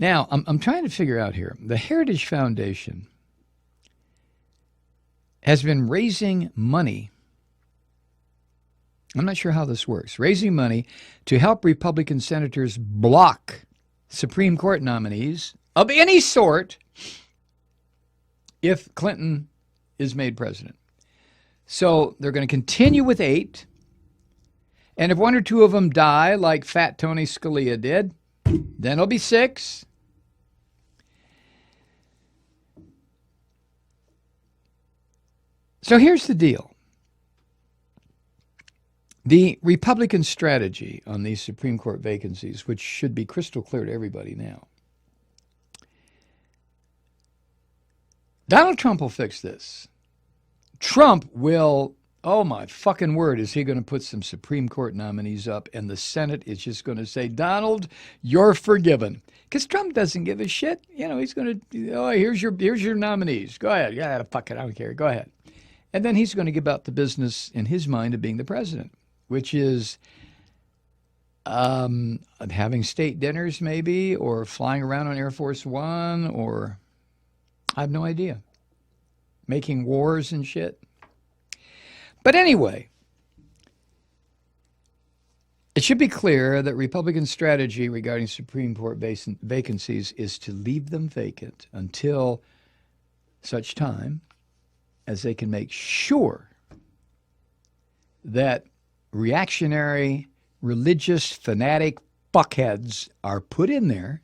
Now, I'm trying to figure out here. The Heritage Foundation has been raising money. I'm not sure how this works. Raising money to help Republican senators block Supreme Court nominees of any sort if Clinton is made president. So they're going to continue with 8. And if 1 or 2 of them die, like Fat Tony Scalia did, then it'll be 6. So here's the deal. The Republican strategy on these Supreme Court vacancies, which should be crystal clear to everybody now, Donald Trump will fix this. Trump will, oh my fucking word, is he going to put some Supreme Court nominees up, and the Senate is just going to say, Donald, you're forgiven. Because Trump doesn't give a shit. You know, he's going to, oh, here's your nominees. Go ahead. Yeah, fuck it. I don't care. Go ahead. And then he's going to give out the business in his mind of being the president, which is having state dinners maybe, or flying around on Air Force One, or I have no idea. Making wars and shit. But anyway, it should be clear that Republican strategy regarding Supreme Court vacancies is to leave them vacant until such time as they can make sure that reactionary, religious, fanatic fuckheads are put in there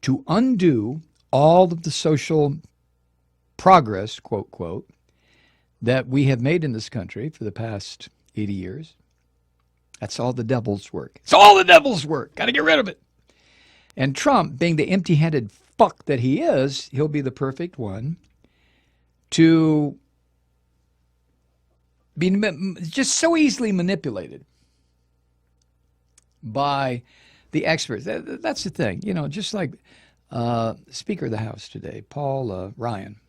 to undo all of the social progress, quote, quote, that we have made in this country for the past 80 years. That's all the devil's work. It's all the devil's work. Got to get rid of it. And Trump, being the empty-handed fuck that he is, he'll be the perfect one to be just so easily manipulated by the experts. That's the thing. You know, just like Speaker of the House today, Paul Ryan.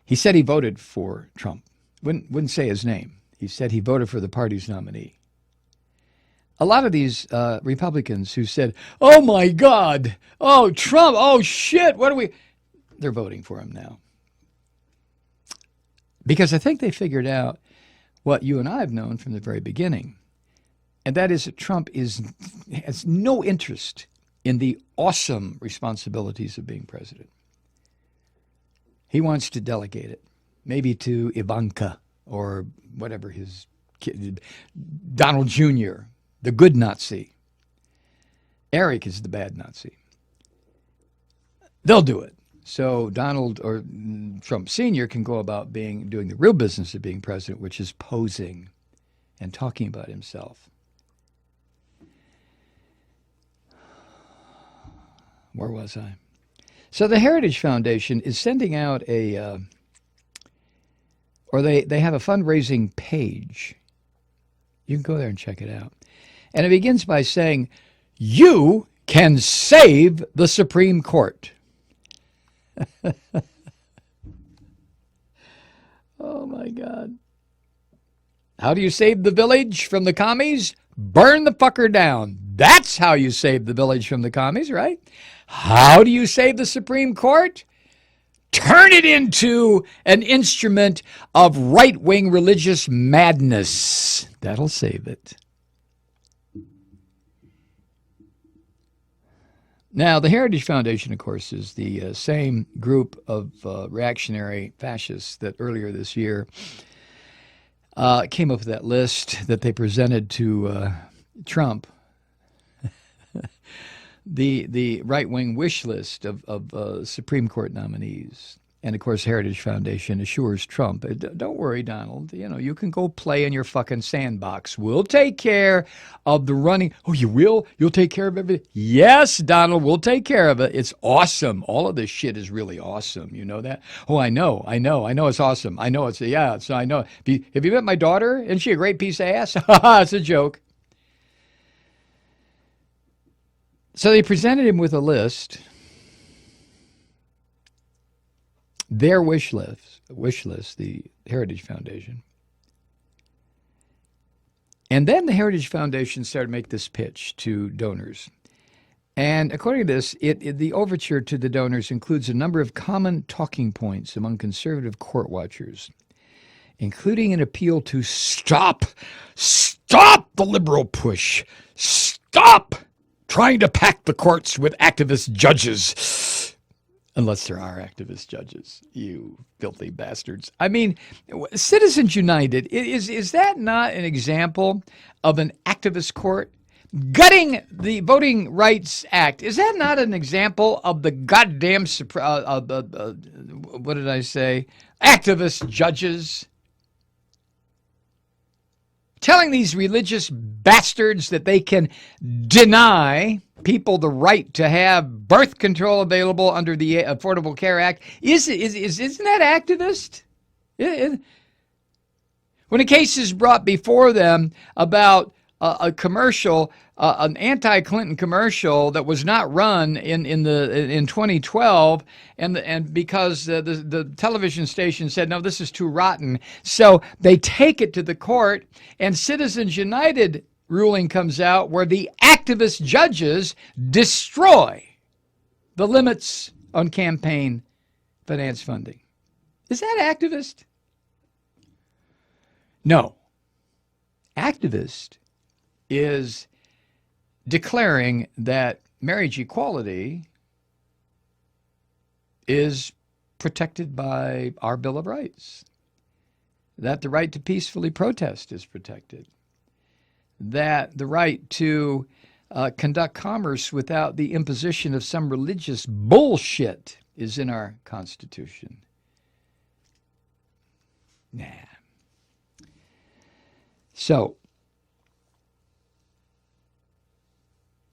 He said he voted for Trump. Wouldn't say his name. He said he voted for the party's nominee. A lot of these Republicans who said, oh my God, oh Trump, oh shit, what are we? They're voting for him now. Because I think they figured out what you and I have known from the very beginning. And that is that Trump has no interest in the awesome responsibilities of being president. He wants to delegate it, maybe to Ivanka or whatever his kid, Donald Jr., the good Nazi. Eric is the bad Nazi. They'll do it. So Donald or Trump Sr. can go about doing the real business of being president, which is posing and talking about himself. Where was I? So the Heritage Foundation is sending out they have a fundraising page. You can go there and check it out. And it begins by saying, you can save the Supreme Court. Oh my God. How do you save the village from the commies? Burn the fucker down. That's how you save the village from the commies, right? How do you save the Supreme Court? Turn it into an instrument of right-wing religious madness. That'll save it. Now, the Heritage Foundation, of course, is the same group of reactionary fascists that earlier this year came up with that list that they presented to Trump, the right-wing wish list of Supreme Court nominees. And, of course, Heritage Foundation assures Trump, don't worry, Donald, you can go play in your fucking sandbox. We'll take care of the running. Oh, you will? You'll take care of everything? Yes, Donald, we'll take care of it. It's awesome. All of this shit is really awesome. You know that? Oh, I know it's awesome. I know I know. Have you met my daughter? Isn't she a great piece of ass? It's a joke. So they presented him with a list, their wish list, the Heritage Foundation. And then the Heritage Foundation started to make this pitch to donors. And according to this, the overture to the donors includes a number of common talking points among conservative court watchers, including an appeal to stop the liberal push, stop trying to pack the courts with activist judges, unless there are activist judges, you filthy bastards. I mean, Citizens United, is that not an example of an activist court? Gutting the Voting Rights Act, is that not an example of the goddamn, what did I say, activist judges? Telling these religious bastards that they can deny people the right to have birth control available under the Affordable Care Act, isn't that activist? When a case is brought before them about a commercial, an anti-Clinton commercial that was not run in 2012, and because the television station said, no, this is too rotten, so they take it to the court, and Citizens United ruling comes out where the activist judges destroy the limits on campaign finance funding. Is that activist? No. Activist is declaring that marriage equality is protected by our Bill of Rights, that the right to peacefully protest is protected, that the right to conduct commerce without the imposition of some religious bullshit is in our Constitution. Nah. So,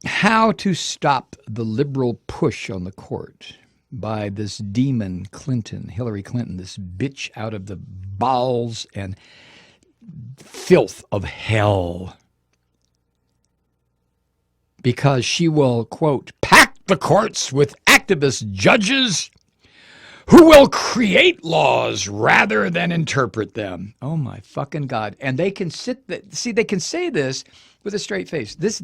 how to stop the liberal push on the court by this demon Clinton, Hillary Clinton, this bitch out of the bowels and filth of hell. Because she will, quote, pack the courts with activist judges who will create laws rather than interpret them. Oh my fucking God. And they can they can say this with a straight face. This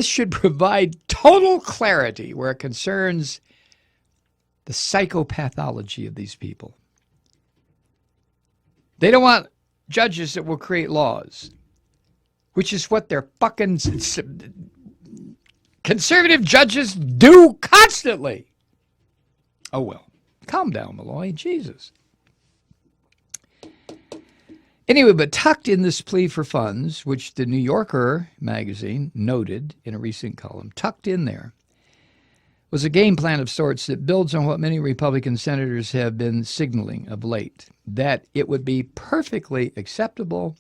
should provide total clarity where it concerns the psychopathology of these people. They don't want judges that will create laws, which is what their fucking conservative judges do constantly. Oh, well. Calm down, Malloy. Jesus. Anyway, but tucked in this plea for funds, which the New Yorker magazine noted in a recent column, tucked in there was a game plan of sorts that builds on what many Republican senators have been signaling of late, that it would be perfectly acceptable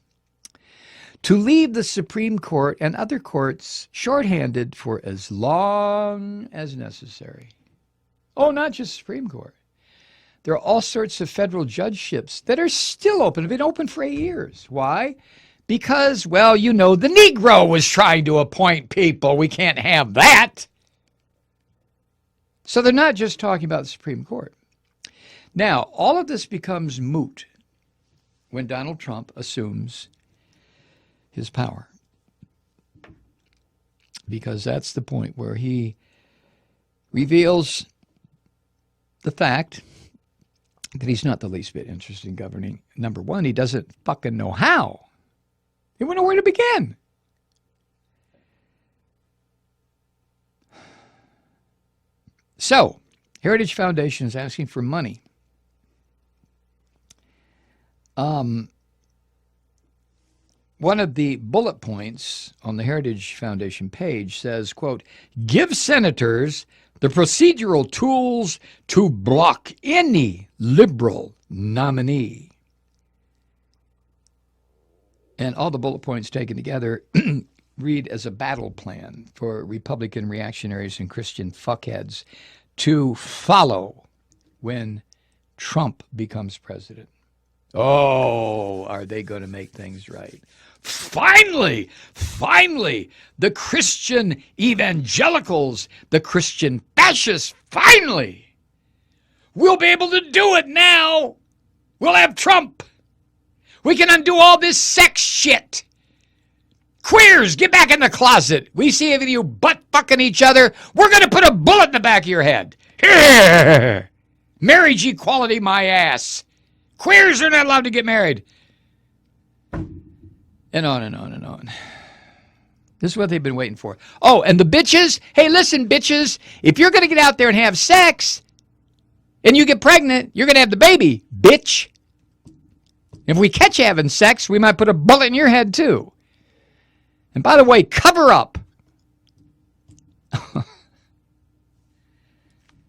to leave the Supreme Court and other courts shorthanded for as long as necessary. Oh, not just Supreme Court. There are all sorts of federal judgeships that are still open, have been open for 8 years. Why? Because, well, you know, the Negro was trying to appoint people. We can't have that. So they're not just talking about the Supreme Court. Now, all of this becomes moot when Donald Trump assumes his power, because that's the point where he reveals the fact that he's not the least bit interested in governing. Number one, he doesn't fucking know how. He wouldn't know where to begin. So, Heritage Foundation is asking for money. One of the bullet points on the Heritage Foundation page says, quote, give senators the procedural tools to block any liberal nominee. And all the bullet points taken together read as a battle plan for Republican reactionaries and Christian fuckheads to follow when Trump becomes president. Oh, are they going to make things right? Finally, the Christian evangelicals, the Christian fascists, finally, we'll be able to do it now. We'll have Trump. We can undo all this sex shit. Queers, get back in the closet. We see if you butt fucking each other, we're going to put a bullet in the back of your head. Marriage equality, my ass. Queers are not allowed to get married. And on and on and on. This is what they've been waiting for. Oh, and the bitches, hey, listen, bitches, if you're going to get out there and have sex and you get pregnant, you're going to have the baby, bitch. If we catch you having sex, we might put a bullet in your head, too. And by the way, cover up.